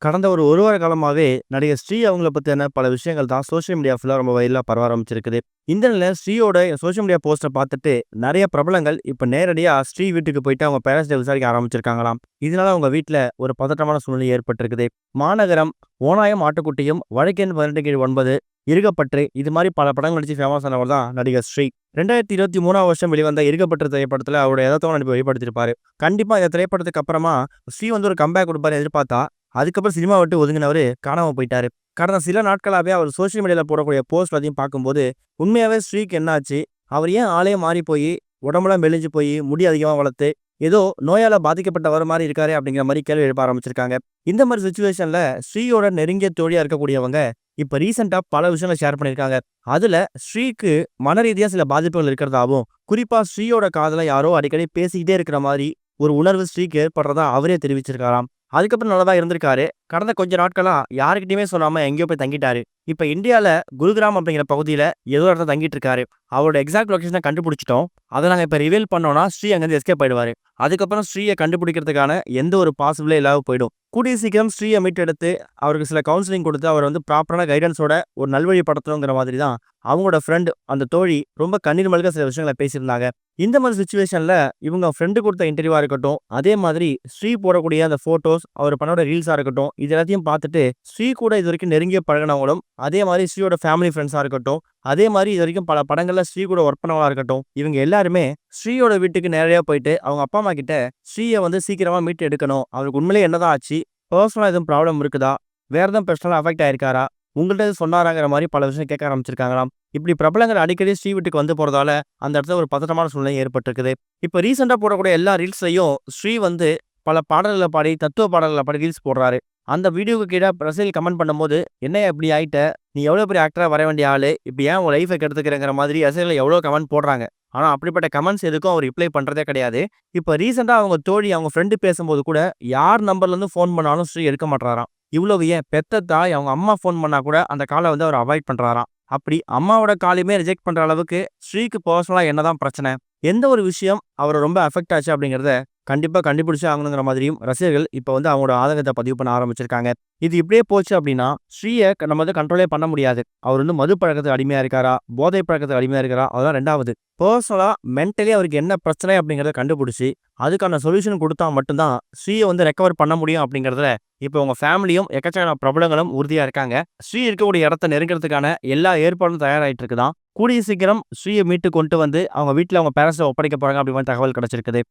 கடந்த ஒரு வார காலமாவே நடிகர் ஸ்ரீ அவங்கள பத்தியான பல விஷயங்கள் தான் சோசியல் மீடியா ஃபுல்லா ரொம்ப வைரலா பரவ ஆரம்பிச்சிருக்குது. இந்த நிலையில ஸ்ரீயோட சோசியல் மீடியா போஸ்ட்ட பார்த்துட்டு நெறைய பிரபலங்கள் இப்ப நேரடியா ஸ்ரீ வீட்டுக்கு போயிட்டு அவங்க பேரண்ட்ஸ்ட்ட விசாரிக்க ஆரம்பிச்சிருக்காங்களாம். இதனால அவங்க வீட்ல ஒரு பதட்டமான சூழ்நிலை ஏற்பட்டிருக்குது. மாநகரம், ஓநாயும் ஆட்டுக்குட்டியும், வழக்கெண் 12/9, இருகப்பற்று இது மாரி பல படங்கள் நடிச்சு ஃபேமஸ் ஆனவர் தான் நடிகர் ஸ்ரீ. 2023ஆம் வருஷம் வெளிவந்த இருகப்பற்று திரைப்படத்துல அவருடைய எதார்த்தமான நடிப்பை வெளிப்படுத்தியிருப்பாரு. கண்டிப்பா இந்த திரைப்படத்துக்கு அப்புறமா ஸ்ரீ வந்து ஒரு கம்பேக் குடுப்பாருன்னு எதிர்பார்த்தா, அதுக்கப்புறம் சினிமா விட்டு ஒதுங்கினவரு காணாம போயிட்டாரு. கடந்த சில நாட்களாவே அவர் சோசியல் மீடியால போடக்கூடிய போஸ்ட் எல்லாத்தையும் பார்க்கும்போது, உண்மையாவே ஸ்ரீக்கு என்னாச்சு? அவர் ஏன் ஆளே மாறி போயி, உடம்பெல்லாம் மெலிஞ்சு போயி, முடி அதிகமா வளர்த்து, ஏதோ நோயால பாதிக்கப்பட்டவர் மாரி இருக்காரே! அப்படிங்கிற மாரி கேள்வி எழுப்ப ஆரம்பிச்சிருக்காங்க. இந்த மாரி சிச்சுவேஷன்ல ஸ்ரீயோட நெருங்கிய தோழியா இருக்கக்கூடியவங்க, இப்ப ரீசென்ட்டா பல விஷயங்கள ஷேர் பண்ணியிருக்காங்க. அதுல ஸ்ரீக்கு மனரீதியா சில பாதிப்புகள் இருக்கிறதாவும், குறிப்பா ஸ்ரீயோட காதுல யாரோ அடிக்கடி பேசிக்கிட்டே இருக்கிற மாரி ஒரு உணர்வு ஸ்ரீக்கு ஏற்படுறதா அவரே தெரிவிச்சிருக்காராம். அதுக்கப்புறம் நல்லா தான் இருந்திருக்காரு. கடந்த கொஞ்ச நாட்களா யார்கிட்டயுமே சொல்லாம எங்கேயோ போய் தங்கிட்டாரு. இப்ப இந்தியால குருகிராம் அப்படிங்கிற பகுதியில ஏதோ ஒரு இடத்துல தங்கிட்டு இருக்காரு. அவரோட எக்ஸாக்ட் லொகேஷன கண்டுபிடிச்சுட்டோம். அத நாங்க இப்ப ரிவீல் பண்ணோம்னா, ஸ்ரீ அங்கருந்து எஸ்கேப் ஆயிடுவாரு. அதுக்கப்புறம் ஸ்ரீய கண்டுபிடிக்கிறதுக்கான எந்த ஒரு பாசிபிளே இல்லாம போயிடும். கூடிய சீக்கிரம் ஸ்ரீய மீட்டெடுத்து, அவருக்கு சில கவுன்சிலிங் குடுத்து, அவர வந்து ப்ராப்பரான கைடன்ஸோட ஒரு நல்வழிப்படுத்தணுங்கிற மாதிரி தான் அவங்களோட ஃப்ரெண்ட் அந்த தோழி ரொம்ப கண்ணீர் மல்க சில விஷயங்கள பேசியிருந்தாங்க. இந்த மாரி சிச்சுவேஷன்ல இவங்க ஃப்ரெண்ட் குடுத்த இன்டர்வியூவா இருக்கட்டும், அதே மாதிரி ஸ்ரீ போடக்கூடிய அந்த ஃபோட்டோஸ், அவர் பண்ணோட ரீல்ஸா இருக்கட்டும், இது எல்லாத்தையும் பார்த்துட்டு ஸ்ரீ கூட இதுவரைக்கும் நெருங்கிய பழகுனவங்களும், அதே மாரி ஸ்ரீயோட ஃபேமிலி ஃப்ரெண்ட்ஸா இருக்கட்டும், அதே மாரி இதுவரைக்கும் பல படங்கள்ல ஸ்ரீ கூட ஒர்க் பண்ணவங்களா இருக்கட்டும், இவங்க எல்லாருமே ஸ்ரீயோட வீட்டுக்கு நேரடியா போயிட்டு அவங்க அப்பா, அம்மா கிட்ட ஸ்ரீய வந்து சீக்கிரமா மீட்டு எடுக்கணும். அவருக்கு உண்மையிலேயே என்னதான் ஆச்சு? பெர்சனலா எதுவும் ப்ராப்ளம் இருக்குதா? வேற எதுவும் பெர்சனலா அஃபெக்ட் ஆயிருக்காரா? உங்கள்ட்ட எதுவும் சொன்னாராங்கிற மாரி பல விஷயம் கேட்க ஆரம்பிச்சிருக்காங்களாம். இப்படி பிரபலங்கள் அடிக்கடி ஸ்ரீ வீட்டுக்கு வந்து போறதால, அந்த இடத்துல ஒரு பதட்டமான சூழ்நிலை ஏற்பட்டிருக்குது. இப்ப ரீசென்ட்டா போடக்கூடிய எல்லா ரீல்ஸ்லயும் ஸ்ரீ வந்து பல பாடல்கள பாடி, தத்துவ பாடல்கள பாடி ரீல்ஸ் போடுறாரு. அந்த வீடியோவுக்கு கீழ ரசிகர்கள் கமெண்ட் பண்ணும்போது, "என்னய்யா இப்படி ஆயிட்ட? நீ எவ்வளோ பெரிய ஆக்டரா வர வேண்டிய ஆளு. இப்ப ஏன் உன் லைஃப கெடுத்துக்கிறங்கிற" மாதிரி ரசிகர்கள் எவ்வளோ கமெண்ட் போடுறாங்க. ஆனா அப்படிப்பட்ட கமெண்ட்ஸ் எதுக்கும் அவர் ரிப்ளை பண்றதே கிடையாது. இப்ப ரீசென்ட்டா அவங்க தோழி, அவங்க ஃப்ரெண்ட் பேசும்போது கூட, யார் நம்பர்லேருந்து ஃபோன் பண்ணாலும் ஸ்ரீ எடுக்க மாட்றாராம். இவ்வளவு ஏன் பெத்த தாய் அவங்க அம்மா ஃபோன் பண்ணா கூட அந்த கால வந்து அவர் அவாய்ட் பண்றாராம். அப்படி அம்மாவோட காலையுமே ரிஜெக்ட் பண்ற அளவுக்கு ஸ்ரீக்கு பெர்சனலா என்னதான் பிரச்சனை? எந்த ஒரு விஷயம் அவர ரொம்ப அஃபெக்ட் ஆச்சு அப்படிங்கிறத கண்டிப்பா கண்டுபிடிச்சே ஆகணுங்கிற மாதிரியும் ரசிகர்கள் இப்ப வந்து அவங்களோட ஆதங்கத்த பதிவு பண்ண ஆரம்பிச்சிருக்காங்க. இது இப்படியே போச்சு அப்படின்னா, ஸ்ரீய நம்ம வந்து கண்ட்ரோலே பண்ண முடியாது. அவர் வந்து மது பழக்கத்துக்கு அடிமையா இருக்காரா? போதை பழக்கத்துக்கு அடிமையா இருக்காரா? அதெல்லாம் 2வது. பெர்சனலா மென்டலி அவருக்கு என்ன பிரச்சனை அப்படிங்கிறத கண்டுபிடிச்சு, அதுக்கான சொல்யூஷன் குடுத்தா மட்டும் தான் ஸ்ரீய வந்து ரெக்கவர் பண்ண முடியும் அப்படிங்கிறதுல இப்ப உங்க ஃபேமிலியும் எக்கச்சக்கான பிரபலங்களும் உறுதியா இருக்காங்க. ஸ்ரீ இருக்கக்கூடிய இடத்த நெருங்குறதுக்கான எல்லா ஏற்பாடும் தயாராயிட்டு இருக்குதாம். கூடிய சீக்கிரம் ஸ்ரீய மீட்டு கொண்டு வந்து அவங்க வீட்ல அவங்க பேரண்ட்ஸ்ட்ட ஒப்படைக்க போறாங்க அப்படி மாரி தகவல் கிடைச்சிருக்குது.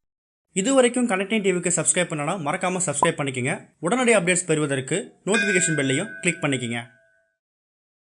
இதுவரைக்கும் கனெக்டிங் டிவிக்கு சப்ஸ்கிரைப் பண்ணனா மறக்காம சப்ஸ்கிரைப் பண்ணிக்கங்க. உடனடி அப்டேட்ஸ் பெறுவதற்கு நோட்டிஃபிகேஷன் பெல்லையும் கிளிக் பண்ணிக்கங்க.